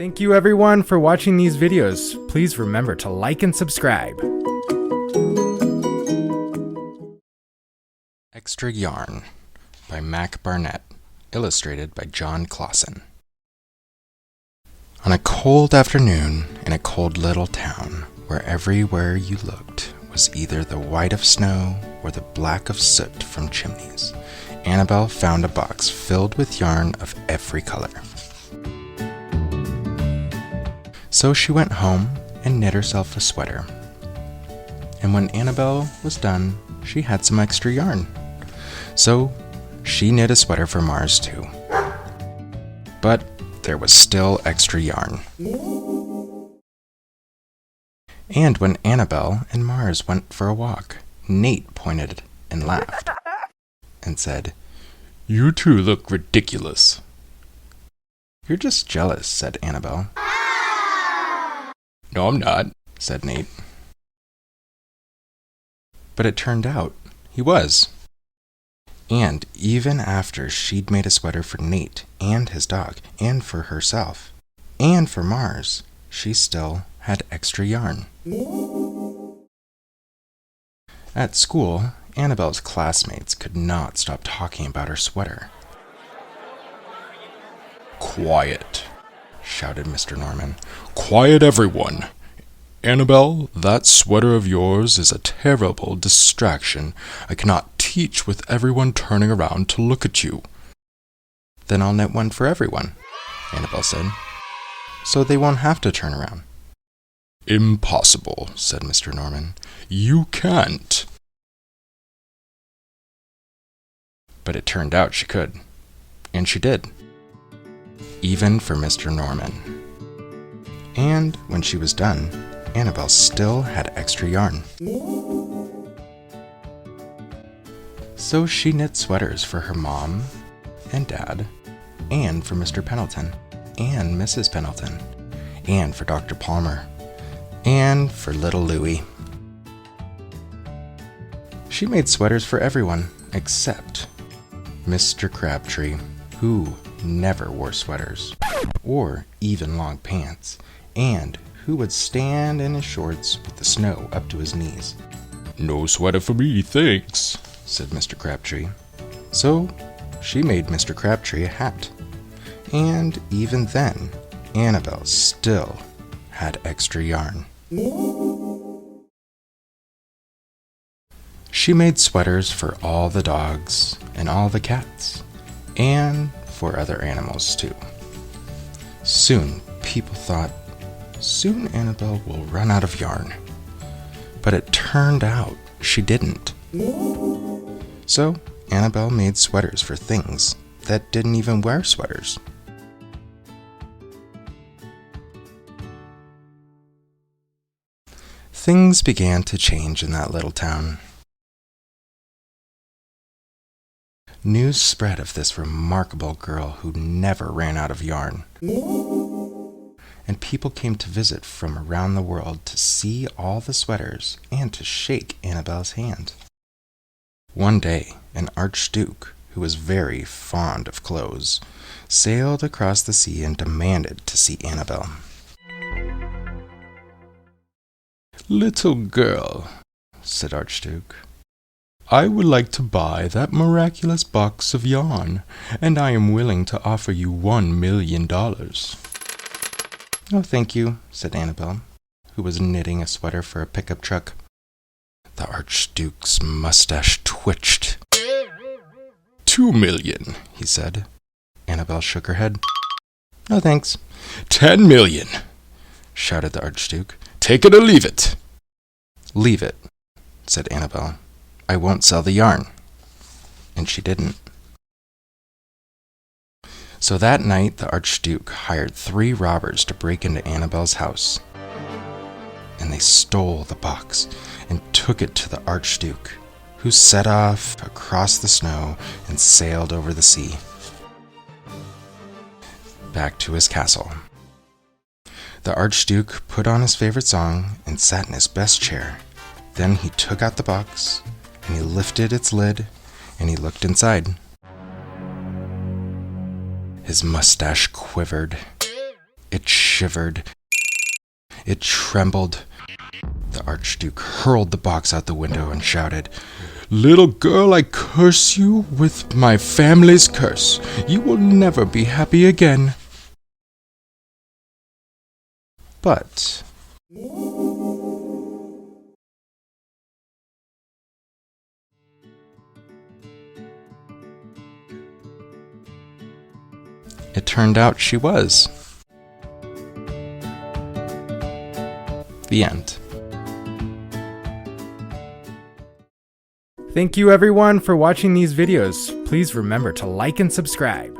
Thank you everyone for watching these videos. Please remember to like and subscribe. Extra Yarn by Mac Barnett, illustrated by Jon Klassen. On a cold afternoon in a cold little town, where everywhere you looked was either the white of snow or the black of soot from chimneys, Annabelle found a box filled with yarn of every color. So she went home and knit herself a sweater. And when Annabelle was done, she had some extra yarn. So she knit a sweater for Mars too. But there was still extra yarn. And when Annabelle and Mars went for a walk, Nate pointed and laughed and said, "You two look ridiculous." "You're just jealous," said Annabelle. "No, I'm not," said Nate. But it turned out he was. And even after she'd made a sweater for Nate and his dog, and for herself, and for Mars, she still had extra yarn. At school, Annabelle's classmates could not stop talking about her sweater. "Quiet," shouted Mr. Norman. "Quiet, everyone. Annabelle, that sweater of yours is a terrible distraction. I cannot teach with everyone turning around to look at you." "Then I'll knit one for everyone," Annabelle said, "so they won't have to turn around." "Impossible," said Mr. Norman. "You can't." But it turned out she could, and she did. Even for Mr. Norman. And when she was done, Annabelle still had extra yarn. So she knit sweaters for her mom and dad, and for Mr. Pendleton, and Mrs. Pendleton, and for Dr. Palmer, and for little Louie. She made sweaters for everyone except Mr. Crabtree, who never wore sweaters, or even long pants, and who would stand in his shorts with the snow up to his knees. "No sweater for me, thanks," said Mr. Crabtree. So she made Mr. Crabtree a hat. And even then, Annabelle still had extra yarn. She made sweaters for all the dogs and all the cats, and for other animals too. Soon people thought, soon Annabelle will run out of yarn. But it turned out she didn't. So Annabelle made sweaters for things that didn't even wear sweaters. Things began to change in that little town. News spread of this remarkable girl who never ran out of yarn. And people came to visit from around the world to see all the sweaters and to shake Annabelle's hand. One day, an archduke, who was very fond of clothes, sailed across the sea and demanded to see Annabelle. "Little girl," said Archduke, "I would like to buy that miraculous box of yarn, and I am willing to offer you $1 million. "Oh, thank you," said Annabelle, who was knitting a sweater for a pickup truck. The Archduke's mustache twitched. $2 million, he said. Annabelle shook her head. "No, thanks." $10 million, shouted the Archduke. "Take it or leave it." "Leave it," said Annabelle. "I won't sell the yarn." And she didn't. So that night the Archduke hired 3 robbers to break into Annabelle's house. And they stole the box and took it to the Archduke, who set off across the snow and sailed over the sea, back to his castle. The Archduke put on his favorite song and sat in his best chair. Then he took out the box, and he lifted its lid, and he looked inside. His mustache quivered. It shivered. It trembled. The Archduke hurled the box out the window and shouted, "Little girl, I curse you with my family's curse. You will never be happy again." But it turned out she was. The end. Thank you everyone for watching these videos. Please remember to like and subscribe.